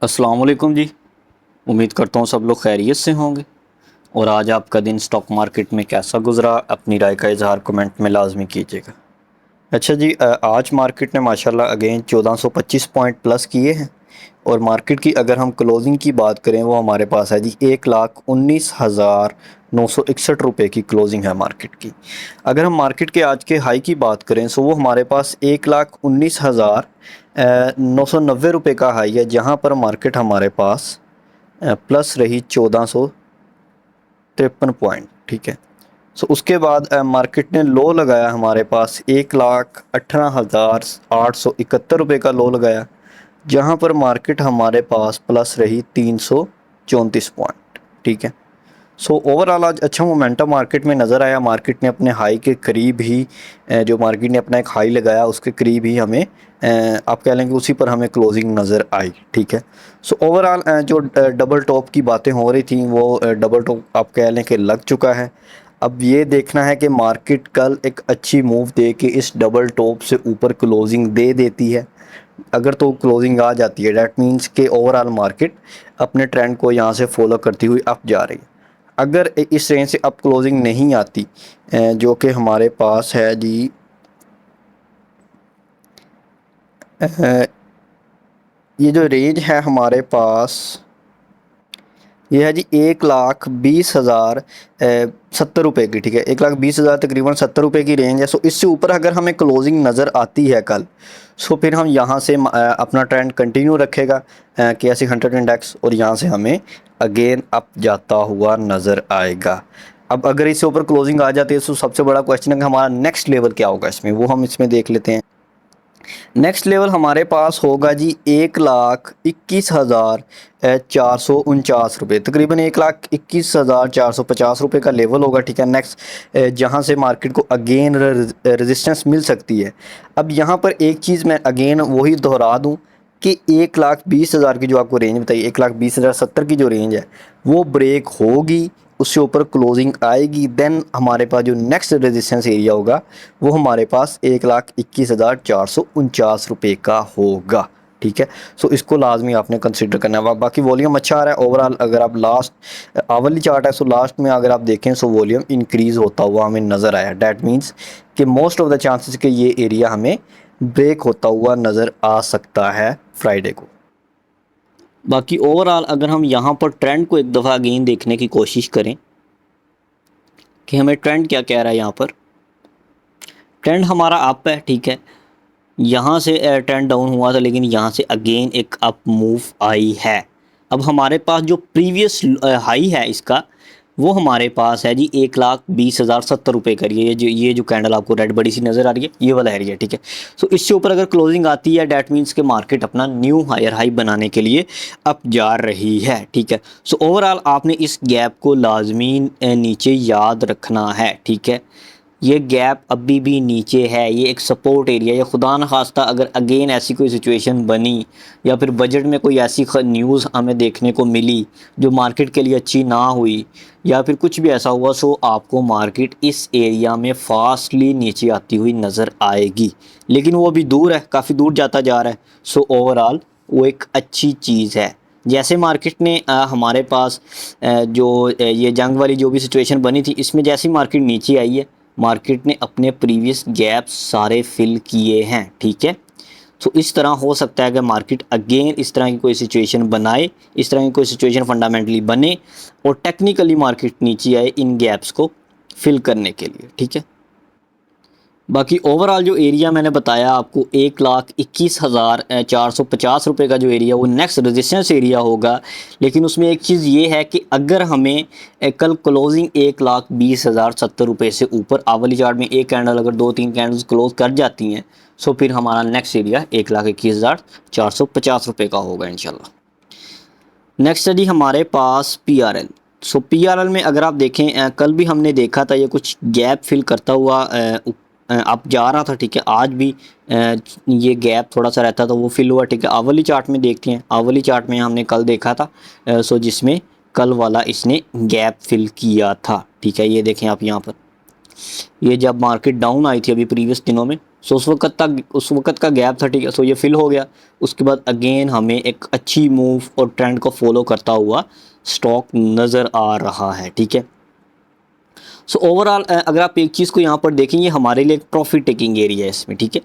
अस्सलाम वालेकुम जी। उम्मीद करता हूँ सब लोग खैरियत से होंगे। और आज आपका दिन स्टॉक मार्केट में कैसा गुज़रा, अपनी राय का इज़हार कमेंट में लाजमी कीजिएगा। अच्छा जी, आज मार्केट ने माशाल्लाह अगेन 1425 पॉइंट प्लस किए हैं। और मार्केट की अगर हम क्लोजिंग की बात करें, वो हमारे पास है जी 1,19,961 रुपये की क्लोजिंग है मार्केट की। अगर हम मार्केट के आज के हाई की बात करें तो वो हमारे पास 1,19,990 रुपये का हाई है, जहां पर मार्केट हमारे पास प्लस रही 1453 पॉइंट। ठीक है। सो उसके बाद मार्केट ने लो लगाया हमारे पास 1,18,871 रुपये का लो लगाया, जहां पर मार्केट हमारे पास प्लस रही 334 पॉइंट। ठीक है। सो ओवरऑल आज अच्छा मोमेंटम मार्केट में नज़र आया। मार्केट ने अपने हाई के करीब ही जो मार्केट ने अपना एक हाई लगाया उसके करीब ही हमें आप कह लें कि उसी पर हमें क्लोजिंग नज़र आई। ठीक है। सो ओवरऑल जो डबल टॉप की बातें हो रही थी वो डबल टॉप आप कह लें कि लग चुका है। अब ये देखना है कि मार्केट कल एक अच्छी मूव दे के इस डबल टॉप से ऊपर क्लोजिंग दे देती है। अगर तो क्लोजिंग आ जाती है, डैट मीन्स के ओवरऑल मार्केट अपने ट्रेंड को यहाँ से फॉलो करती हुई अप जा रही है। अगर इस रेंज से अप क्लोजिंग नहीं आती, जो कि हमारे पास है जी ये जो रेंज है हमारे पास, ये है जी 1,20,000 70 रुपये की। ठीक है। 1,20,000 तकरीबन 70 रुपये की रेंज है। सो इससे ऊपर अगर हमें क्लोजिंग नज़र आती है कल, सो फिर हम यहाँ से अपना ट्रेंड कंटिन्यू रखेगा KSE 100 इंडेक्स, और यहाँ से हमें अगेन अप जाता हुआ नज़र आएगा। अब अगर इससे ऊपर क्लोजिंग आ जाती है तो सबसे बड़ा क्वेश्चन है कि हमारा नेक्स्ट लेवल क्या होगा इसमें, वो हम इसमें देख लेते हैं। नेक्स्ट लेवल हमारे पास होगा जी 1,21,449 रुपये, तकरीबन 1,21,450 रुपये का लेवल होगा। ठीक है। नेक्स्ट जहां से मार्केट को अगेन रेजिस्टेंस मिल सकती है। अब यहां पर एक चीज़ मैं अगेन वही दोहरा दूं कि 1,20,000 की जो आपको रेंज बताई, 1,20,070 की जो रेंज है वो ब्रेक होगी, उससे ऊपर क्लोजिंग आएगी, देन हमारे पास जो नेक्स्ट रेजिस्टेंस एरिया होगा वो हमारे पास 1,21,449 रुपये का होगा। ठीक है। सो इसको लाजमी आपने कंसिडर करना है। बाकी वॉल्यूम अच्छा आ रहा है ओवरऑल। अगर आप लास्ट आवली चार्ट है, सो लास्ट में अगर आप देखें सो वॉल्यूम इंक्रीज़ होता हुआ हमें नज़र आया। डैट मीन्स कि मोस्ट ऑफ द चांसेस कि ये एरिया हमें ब्रेक होता हुआ नज़र आ सकता है फ्राइडे को। बाकी ओवरऑल अगर हम यहाँ पर ट्रेंड को एक दफ़ा अगेन देखने की कोशिश करें कि हमें ट्रेंड क्या कह रहा है, यहाँ पर ट्रेंड हमारा अप है। ठीक है। यहाँ से ट्रेंड डाउन हुआ था, लेकिन यहाँ से अगेन एक अप मूव आई है। अब हमारे पास जो प्रीवियस हाई है इसका, वो हमारे पास है जी 1,20,070 रुपये का। ये जो कैंडल आपको रेड बड़ी सी नज़र आ रही है, ये वाला एरिया। ठीक है। सो इससे ऊपर अगर क्लोजिंग आती है, डैट मीन्स के मार्केट अपना न्यू हायर हाई बनाने के लिए अप जा रही है। ठीक है। सो ओवरऑल आपने इस गैप को लाजमी नीचे याद रखना है। ठीक है। ये गैप अभी भी नीचे है, ये एक सपोर्ट एरिया है। खुदा न खास्ता अगर अगेन ऐसी कोई सिचुएशन बनी, या फिर बजट में कोई ऐसी न्यूज़ हमें देखने को मिली जो मार्केट के लिए अच्छी ना हुई, या फिर कुछ भी ऐसा हुआ, सो आपको मार्केट इस एरिया में फास्टली नीचे आती हुई नज़र आएगी। लेकिन वो अभी दूर है, काफ़ी दूर जाता जा रहा है। सो ओवरऑल वो एक अच्छी चीज़ है। जैसे मार्केट ने हमारे पास ये जंग वाली जो भी सिचुएशन बनी थी, इसमें जैसी मार्केट नीचे आई है, मार्केट ने अपने प्रीवियस गैप सारे फिल किए हैं। ठीक है। तो इस तरह हो सकता है कि मार्केट अगेन इस तरह की कोई सिचुएशन बनाए, इस तरह की कोई सिचुएशन फंडामेंटली बने और टेक्निकली मार्केट नीचे आए इन गैप्स को फिल करने के लिए। ठीक है। बाकी ओवरऑल जो एरिया मैंने बताया आपको 1,21,450 रुपये का जो एरिया, वो नेक्स्ट रेजिस्टेंस एरिया होगा। लेकिन उसमें एक चीज़ ये है कि अगर हमें कल क्लोजिंग 1,20,070 रुपये से ऊपर आवली चार्ट में एक कैंडल अगर 2-3 कैंडल्स क्लोज कर जाती हैं, सो फिर हमारा नेक्स्ट एरिया 1,21,450 रुपये का होगा इंशाल्लाह। नेक्स्ट है जी हमारे पास PRL। सो PRL में अगर आप देखें, कल भी हमने देखा था ये कुछ गैप फिल करता हुआ अब जा रहा था। ठीक है। आज भी ये गैप थोड़ा सा रहता था, वो फिल हुआ। ठीक है। आवली चार्ट में देखते हैं, आवली चार्ट में हमने कल देखा था सो जिसमें कल वाला इसने गैप फिल किया था। ठीक है। ये देखें आप यहाँ पर, ये जब मार्केट डाउन आई थी अभी प्रीवियस दिनों में, सो उस वक्त का गैप था, ठीक है। सो ये फिल हो गया, उसके बाद अगेन हमें एक अच्छी मूव और ट्रेंड को फॉलो करता हुआ स्टॉक नज़र आ रहा है, ठीक है। सो ओवरऑल अगर आप एक चीज़ को यहाँ पर देखेंगे, हमारे लिए एक प्रॉफिट टेकिंग एरिया है इसमें, ठीक है,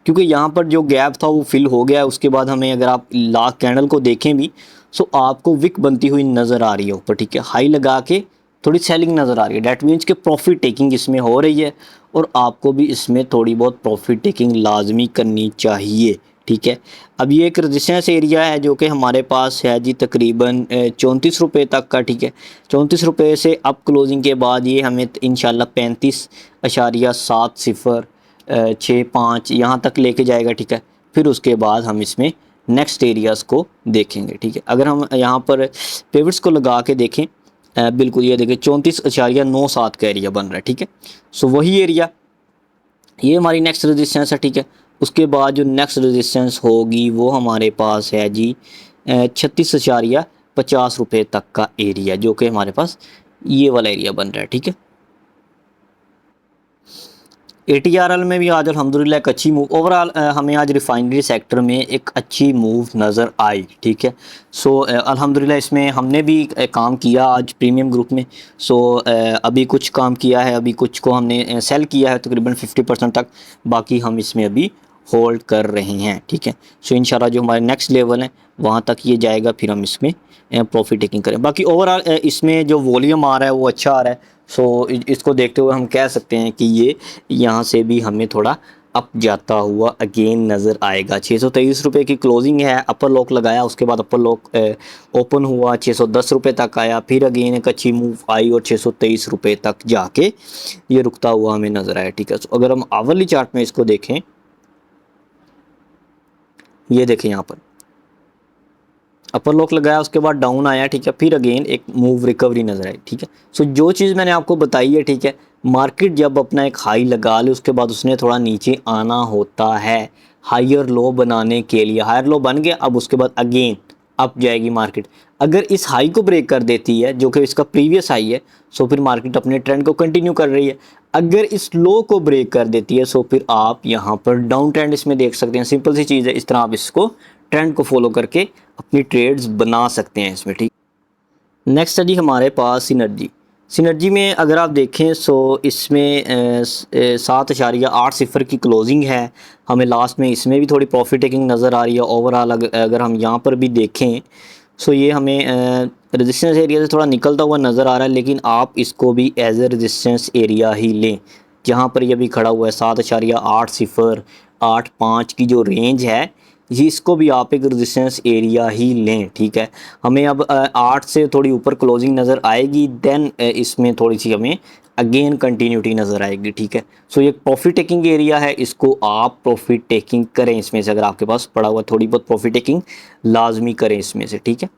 क्योंकि यहाँ पर जो गैप था वो फिल हो गया है। उसके बाद हमें अगर आप लास्ट कैंडल को देखें भी, सो आपको विक बनती हुई नज़र आ रही है ऊपर, ठीक है। हाई लगा के थोड़ी सेलिंग नज़र आ रही है, डैट मीन्स कि प्रॉफिट टेकिंग इसमें हो रही है, और आपको भी इसमें थोड़ी बहुत प्रॉफिट टेकिंग लाजमी करनी चाहिए, ठीक है। अब ये एक रेजिस्टेंस एरिया है जो कि हमारे पास है जी तकरीबन 34 रुपये तक का, ठीक है। 34 रुपये से अब क्लोजिंग के बाद ये हमें इंशाल्लाह 35.7065 यहाँ तक लेके जाएगा, ठीक है। फिर उसके बाद हम इसमें नेक्स्ट एरियाज़ को देखेंगे, ठीक है। अगर हम यहाँ पर पिवट्स को लगा के देखें, बिल्कुल ये देखें 34.97 का एरिया बन रहा है, ठीक है। सो वही एरिया ये हमारी नेक्स्ट रेजिस्टेंस है, ठीक है। उसके बाद जो नेक्स्ट रेजिस्टेंस होगी वो हमारे पास है जी 36.50 रुपये तक का एरिया, जो कि हमारे पास ये वाला एरिया बन रहा है, ठीक है। ATRL में भी आज अल्हम्दुलिल्लाह एक अच्छी मूव, ओवरऑल हमें आज रिफाइनरी सेक्टर में एक अच्छी मूव नज़र आई, ठीक है। सो अल्हम्दुलिल्लाह इसमें हमने भी काम किया आज प्रीमियम ग्रुप में। सो अभी कुछ काम किया है, अभी कुछ को हमने सेल किया है तकरीबन 50% तक, बाकी हम इसमें अभी होल्ड कर रहे हैं, ठीक है। सो इंशाल्लाह जो हमारे नेक्स्ट लेवल है वहाँ तक ये जाएगा, फिर हम इसमें प्रॉफिट टेकिंग करें। बाकी ओवरऑल इसमें जो वॉल्यूम आ रहा है वो अच्छा आ रहा है। सो इसको देखते हुए हम कह सकते हैं कि ये यहाँ से भी हमें थोड़ा अप जाता हुआ अगेन नज़र आएगा। 623 रुपये की क्लोजिंग है, अपर लॉक लगाया, उसके बाद अपर लॉक ओपन हुआ, 610 रुपये तक आया, फिर अगेन एक अच्छी मूव आई और 623 रुपये तक जाके ये रुकता हुआ हमें नज़र आया, ठीक है। सो अगर हम आवरली चार्ट में इसको देखें, ये देखें यहाँ पर अपर लॉक लगाया, उसके बाद डाउन आया, ठीक है, फिर अगेन एक मूव रिकवरी नज़र आई, ठीक है। सो जो चीज़ मैंने आपको बताई है, ठीक है, मार्केट जब अपना एक हाई लगा ले उसके बाद उसने थोड़ा नीचे आना होता है हायर लो बनाने के लिए। हायर लो बन गया, अब उसके बाद अगेन अप जाएगी मार्केट। अगर इस हाई को ब्रेक कर देती है जो कि इसका प्रीवियस हाई है, सो फिर मार्केट अपने ट्रेंड को कंटिन्यू कर रही है। अगर इस लो को ब्रेक कर देती है, सो फिर आप यहाँ पर डाउन ट्रेंड इसमें देख सकते हैं। सिंपल सी चीज़ है, इस तरह आप इसको ट्रेंड को फॉलो करके अपनी ट्रेड्स बना सकते हैं इसमें, ठीक। नेक्स्ट है जी हमारे पास सिनर्जी। सिनर्जी में अगर आप देखें, सो इसमें 7.80 की क्लोजिंग है। हमें लास्ट में इसमें भी थोड़ी प्रॉफिट टेकिंग नज़र आ रही है। ओवरऑल अगर हम यहाँ पर भी देखें, सो ये हमें रेजिस्टेंस एरिया से थोड़ा निकलता हुआ नज़र आ रहा है, लेकिन आप इसको भी एज ए रेजिस्टेंस एरिया ही लें। जहाँ पर ये भी खड़ा हुआ है 7.8085 की जो रेंज है, ये इसको भी आप एक रेजिस्टेंस एरिया ही लें, ठीक है। हमें अब 8 से थोड़ी ऊपर क्लोजिंग नज़र आएगी, देन इसमें थोड़ी सी हमें अगेन कंटिन्यूटी नज़र आएगी, ठीक है। सो ये प्रॉफिट टेकिंग एरिया है, इसको आप प्रॉफिट टेकिंग करें इसमें से। अगर आपके पास पड़ा हुआ थोड़ी बहुत प्रॉफिट टेकिंग लाजमी करें इसमें से, ठीक है।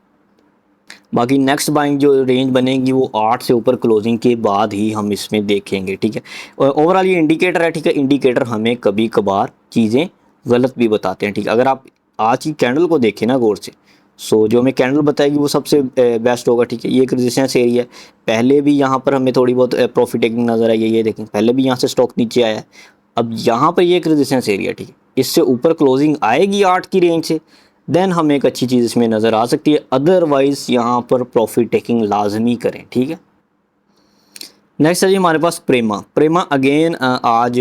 बाकी नेक्स्ट बाइंग जो रेंज बनेगी वो 8 से ऊपर क्लोजिंग के बाद ही हम इसमें देखेंगे, ठीक है। ओवरऑल ये इंडिकेटर है, ठीक है। इंडिकेटर हमें कभी कभार चीज़ें गलत भी बताते हैं, ठीक है। अगर आप आज की कैंडल को देखें ना गौर से, सो जो हमें कैंडल बताएगी वो सबसे बेस्ट होगा, ठीक है। ये एक रेजिस्टेंस एरिया है, पहले भी यहाँ पर हमें थोड़ी बहुत प्रॉफिट टेकिंग नज़र आई है। ये देखें पहले भी यहाँ से स्टॉक नीचे आया है, अब यहाँ पर ये एक रेजिस्टेंस एरिया, ठीक है। इससे ऊपर क्लोजिंग आएगी 8 की रेंज से, देन हमें एक अच्छी चीज़ इसमें नज़र आ सकती है। अदरवाइज़ यहाँ पर प्रॉफिट टेकिंग लाजमी करें, ठीक है। नेक्स्ट है जी हमारे पास प्रेमा अगेन आज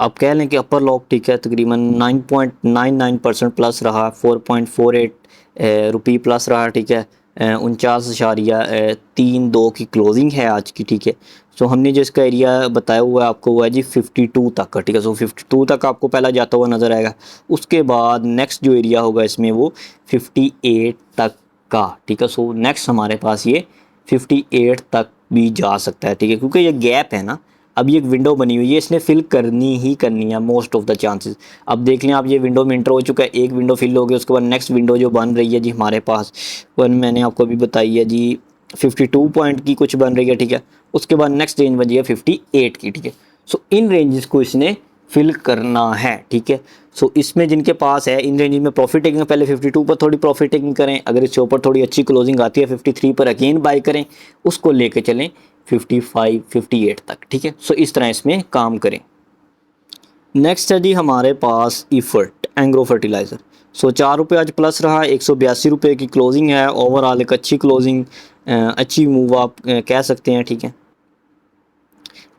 आप कह लें कि अपर लॉक, ठीक है, तकरीबन 9.99% प्लस रहा, 4.48 रुपये प्लस रहा, ठीक है। 49.32 की क्लोजिंग है आज की, ठीक है। सो हमने जो इसका एरिया बताया हुआ है आपको वो है जी 52 तक का, ठीक है। सो 52 तक आपको पहला जाता हुआ नज़र आएगा, उसके बाद नेक्स्ट जो एरिया होगा इसमें वो 58 तक का, ठीक है। सो नेक्स्ट हमारे पास ये 58 तक भी जा सकता है, ठीक है, क्योंकि ये गैप है ना, अभी एक विंडो बनी हुई है, इसने फिल करनी ही करनी है मोस्ट ऑफ द चांसेस। अब देख लें आप, ये विंडो में इंटर हो चुका है, एक विंडो फिल हो गई, उसके बाद नेक्स्ट विंडो जो बन रही है जी हमारे पास, वन मैंने आपको अभी बताई है जी 52 पॉइंट की कुछ बन रही है, ठीक है। उसके बाद नेक्स्ट रेंज बन है 58 की, ठीक है। सो इन रेंजेस को इसने फिल करना है, ठीक है। सो इसमें जिनके पास है इन रेंज में प्रॉफिट टेकिंग, पहले 52 पर थोड़ी प्रॉफिट टेकिंग करें, अगर इसके ऊपर थोड़ी अच्छी क्लोजिंग आती है 53 पर अगेन बाय करें, उसको लेके चलें 55 58 तक, ठीक है। सो इस तरह इसमें काम करें। नेक्स्ट है जी हमारे पास इफर्ट एंग्रो फर्टिलाइज़र। सो 4 रुपये आज प्लस रहा, 182 रुपये की क्लोजिंग है। ओवरऑल एक अच्छी क्लोजिंग, अच्छी मूव आप कह सकते हैं, ठीक है।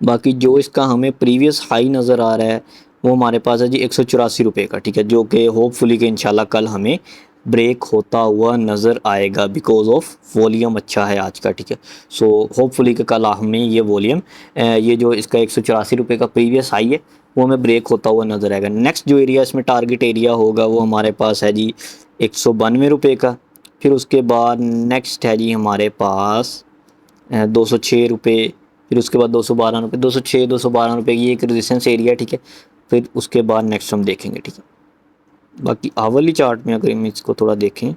बाकी जो इसका हमें प्रीवियस हाई नज़र आ रहा है वो हमारे पास है जी 184 रुपये का, ठीक है, जो कि होपफुली कि इंशाल्लाह कल हमें ब्रेक होता हुआ नज़र आएगा बिकॉज ऑफ वॉल्यूम अच्छा है आज का, ठीक है। सो होपफुली कि कल हमें ये वॉल्यूम, ये जो इसका 184 रुपये का प्रीवियस हाई है वो हमें ब्रेक होता हुआ नज़र आएगा। नेक्स्ट जो एरिया इसमें टारगेट एरिया होगा वो हमारे पास है जी 192 रुपये का। फिर उसके बाद नेक्स्ट है जी हमारे पास 206 रुपये। फिर उसके बाद 212 रुपये, 206 212 रुपये की एक रेजिस्टेंस एरिया, ठीक है। फिर उसके बाद नेक्स्ट हम देखेंगे, ठीक है। बाकी आवरली चार्ट में अगर हम इसको थोड़ा देखें,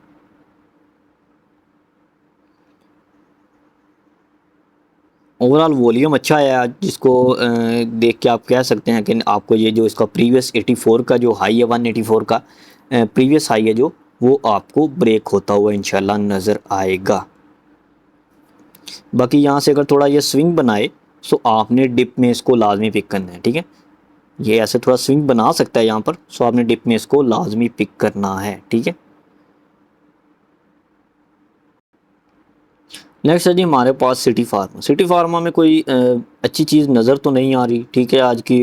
ओवरऑल वॉल्यूम अच्छा है आज, जिसको देख के आप कह सकते हैं कि आपको ये जो इसका प्रीवियस 84 का जो हाई है, 184 का प्रीवियस हाई है जो, वो आपको ब्रेक होता हुआ इंशाल्लाह नज़र आएगा। बाकी यहाँ से अगर थोड़ा ये स्विंग बनाए सो आपने डिप में इसको लाजमी पिक करना है, ठीक है। ये ऐसे थोड़ा स्विंग बना सकता है यहाँ पर, सो आपने डिप में इसको लाजमी पिक करना है, ठीक है। नेक्स्ट है जी हमारे पास सिटी फार्मा। सिटी फार्मा में कोई अच्छी चीज़ नज़र तो नहीं आ रही, ठीक है। आज की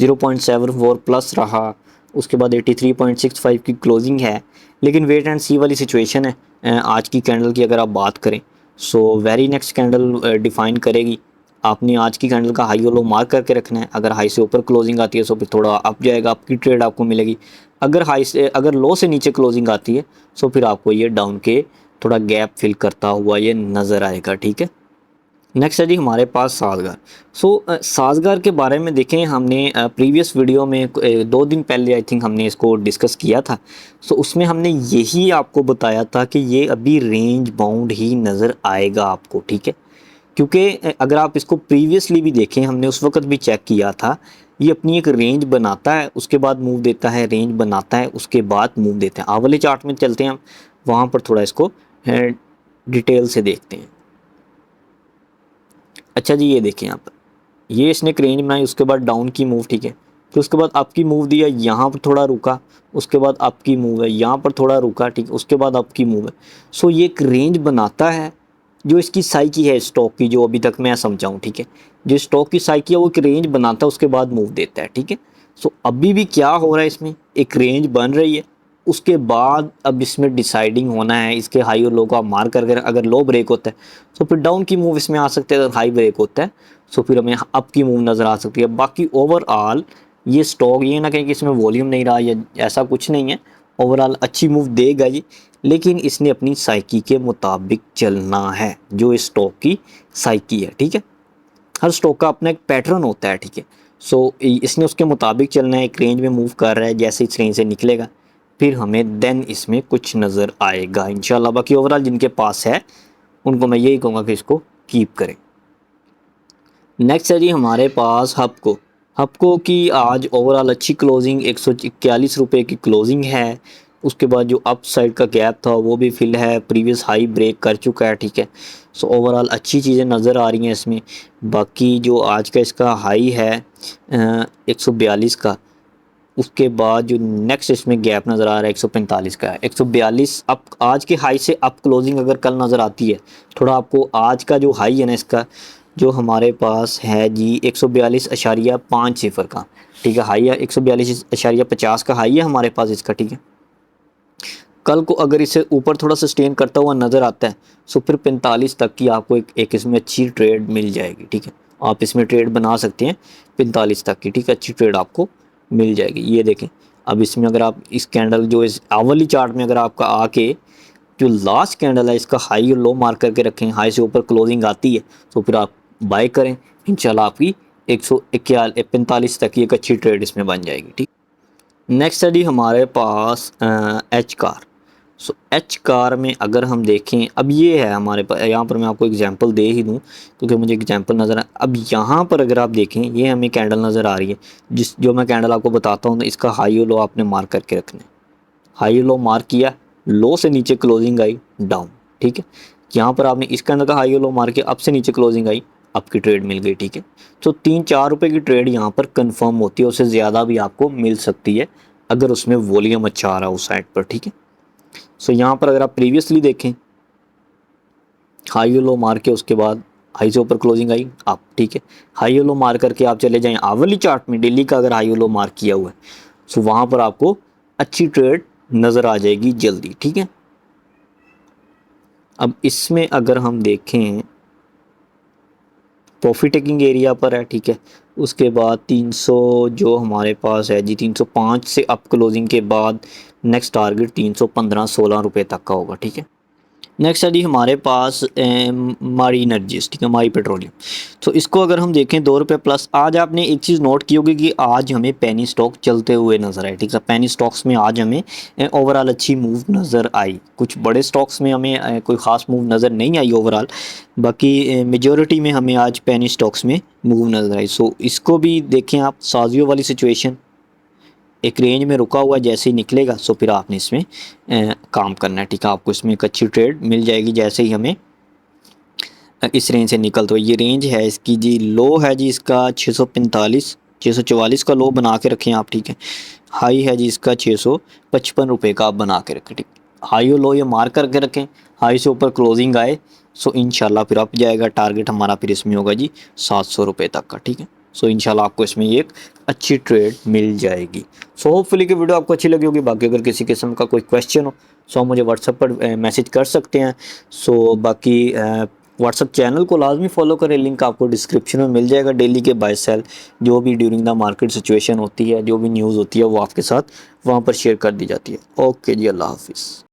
0.74 प्लस रहा, उसके बाद 83.65 की क्लोजिंग है, लेकिन वेट एंड सी वाली सिचुएशन है आज की कैंडल की अगर आप बात करें। So very next candle define करेगी। आपने आज की कैंडल का हाई और लो मार्क करके रखना है। अगर हाई से ऊपर क्लोजिंग आती है तो फिर थोड़ा अप जाएगा, आपकी ट्रेड आपको मिलेगी। अगर लो से नीचे क्लोजिंग आती है तो फिर आपको ये डाउन के थोड़ा गैप फिल करता हुआ ये नज़र आएगा, ठीक है। नेक्स्ट है जी हमारे पास साजगार। साजगार के बारे में देखें, हमने प्रीवियस वीडियो में 2 दिन पहले आई थिंक हमने इसको डिस्कस किया था। उसमें हमने यही आपको बताया था कि ये अभी रेंज बाउंड ही नज़र आएगा आपको, ठीक है। क्योंकि अगर आप इसको प्रीवियसली भी देखें, हमने उस वक्त भी चेक किया था, ये अपनी एक रेंज बनाता है, उसके बाद मूव देता है, रेंज बनाता है, उसके बाद मूव देते हैं। आवले चार्ट में चलते हैं हम, वहाँ पर थोड़ा इसको डिटेल से देखते हैं। अच्छा जी, ये देखें यहाँ पर, ये इसने एक रेंज बनाई, उसके बाद डाउन की मूव, ठीक है। फिर उसके बाद अप की मूव दिया, यहाँ पर थोड़ा रुका, उसके बाद अप की मूव है, यहाँ पर थोड़ा रुका, ठीक है, उसके बाद अप की मूव है। ये एक रेंज बनाता है। जो इसकी साइकी है स्टॉक की, जो अभी तक मैं समझाऊँ, ठीक है, जो स्टॉक की साइकी है वो एक रेंज बनाता है, उसके बाद मूव देता है, ठीक है। अभी भी क्या हो रहा है, इसमें एक रेंज बन रही है, उसके बाद अब इसमें डिसाइडिंग होना है, इसके हाई और लो को आप मार कर अगर लो ब्रेक होता है तो फिर डाउन की मूव इसमें आ सकते हैं, अगर हाई ब्रेक होता है तो फिर हमें अप की मूव नज़र आ सकती है। बाकी ओवरऑल ये स्टॉक, ये ना कहें कि इसमें वॉल्यूम नहीं रहा, या ऐसा कुछ नहीं है, ओवरऑल अच्छी मूव देगा ये, लेकिन इसने अपनी साइकी के मुताबिक चलना है, जो इस स्टॉक की साइकी है, ठीक है। हर स्टॉक का अपना एक पैटर्न होता है, ठीक है। इसने उसके मुताबिक चलना है, एक रेंज में मूव कर रहा है, जैसे इस रेंज से निकलेगा फिर हमें देन इसमें कुछ नज़र आएगा इंशाल्लाह। बाकी ओवरऑल जिनके पास है उनको मैं यही कहूँगा कि इसको कीप करें। नेक्स्ट है जी हमारे पास हपको। हपको की आज ओवरऑल अच्छी क्लोजिंग, 141 रुपये की क्लोजिंग है। उसके बाद जो अप साइड का गैप था वो भी फिल है, प्रीवियस हाई ब्रेक कर चुका है, ठीक है। ओवरऑल अच्छी चीज़ें नज़र आ रही हैं इसमें। बाकी जो आज का इसका हाई है 142 का, उसके बाद जो नेक्स्ट इसमें गैप नज़र आ रहा है 145 का है। 142 अप आज के हाई से अप क्लोजिंग अगर कल नज़र आती है, थोड़ा आपको आज का जो हाई है ना इसका, जो हमारे पास है जी 142.50 का, ठीक है, हाई है 142.50 का हाई है हमारे पास इसका, ठीक है। कल को अगर इसे ऊपर थोड़ा सस्टेन करता हुआ नज़र आता है तो फिर 45 तक की आपको एक इसमें अच्छी ट्रेड मिल जाएगी, ठीक है। आप इसमें ट्रेड बना सकते हैं 45 तक की, ठीक है, अच्छी ट्रेड आपको मिल जाएगी। ये देखें, अब इसमें अगर आप इस कैंडल जो इस आवली चार्ट में अगर आपका आके जो लास्ट कैंडल है इसका हाई और लो मार्क करके रखें, हाई से ऊपर क्लोजिंग आती है तो फिर आप बाय करें, इंशाल्लाह आपकी 145 तक की एक अच्छी ट्रेड इसमें बन जाएगी, ठीक। नेक्स्ट है जी हमारे पास एच कार। एच कार में अगर हम देखें, अब ये है हमारे पास, यहाँ पर मैं आपको एग्जांपल दे ही दूँ क्योंकि मुझे एग्जांपल नज़र आ। अब यहाँ पर अगर आप देखें, ये हमें कैंडल नज़र आ रही है, जो मैं कैंडल आपको बताता हूँ, तो इसका हाई और लो आपने मार्क करके रखना है। हाई और लो मार्क किया, लो से नीचे क्लोजिंग आई डाउन, ठीक है। यहाँ पर आपने इस कैंडल का हाई और लो मार्क किया, अप से नीचे क्लोजिंग आई आपकी ट्रेड मिल गई, ठीक है। तो 3-4 रुपए की ट्रेड यहाँ पर कंफर्म होती है, उससे ज़्यादा भी आपको मिल सकती है अगर उसमें वॉल्यूम अच्छा आ रहा हो उस साइड पर, ठीक है। सो यहाँ पर अगर आप प्रीवियसली देखें, हाई लो मार के उसके बाद हाई से ऊपर क्लोजिंग आई आप, ठीक है। हाई लो मार करके आप चले जाएं आवली चार्ट में, डेली का अगर हाई लो मार किया हुआ है, सो वहाँ पर आपको अच्छी ट्रेड नज़र आ जाएगी जल्दी, ठीक है। अब इसमें अगर हम देखें, प्रॉफिट टेकिंग एरिया पर है, ठीक है। उसके बाद 300 जो हमारे पास है जी, 305 से अप क्लोजिंग के बाद नेक्स्ट टारगेट 315-16 रुपये तक का होगा, ठीक है। नेक्स्ट है जी हमारे पास मारी एनर्जीज, ठीक है, मारी पेट्रोलियम। तो इसको अगर हम देखें 2 रुपये प्लस, आज आपने एक चीज़ नोट की होगी कि आज हमें पेनी स्टॉक चलते हुए नज़र आए, ठीक है। पेनी स्टॉक्स में आज हमें ओवरऑल अच्छी मूव नज़र आई। कुछ बड़े स्टॉक्स में हमें कोई ख़ास मूव नज़र नहीं आई ओवरऑल, बाकी मेजॉरिटी में हमें आज पेनी स्टॉक्स में मूव नज़र आई। सो इसको भी देखें आप, साजियो वाली सिचुएशन एक रेंज में रुका हुआ, जैसे ही निकलेगा सो फिर आपने इसमें काम करना है, ठीक है। आपको इसमें एक अच्छी ट्रेड मिल जाएगी जैसे ही हमें इस रेंज से निकलते हुए। ये रेंज है इसकी जी, लो है जी इसका 645, 644 का लो बना के रखें आप, ठीक है। हाई है जी इसका 655 रुपये का आप बना के रखें, ठीक। हाई और लो ये मार करके रखें, हाई से ऊपर क्लोजिंग आए सो इंशाल्लाह फिर अप जाएगा। टारगेट हमारा फिर इसमें होगा जी 700 रुपये तक का, ठीक है। सो इंशाल्लाह आपको इसमें एक अच्छी ट्रेड मिल जाएगी। सो होपफुली कि वीडियो आपको अच्छी लगी होगी। बाकी अगर किसी किस्म का कोई क्वेश्चन हो सो मुझे व्हाट्सएप पर मैसेज कर सकते हैं। सो बाकी व्हाट्सएप चैनल को लाजमी फॉलो करें, लिंक आपको डिस्क्रिप्शन में मिल जाएगा। डेली के बाय सेल जो भी ड्यूरिंग द मार्केट सिचुएशन होती है, जो भी न्यूज़ होती है वो आपके साथ वहाँ पर शेयर कर दी जाती है। ओके जी, अल्लाह हाफिज़।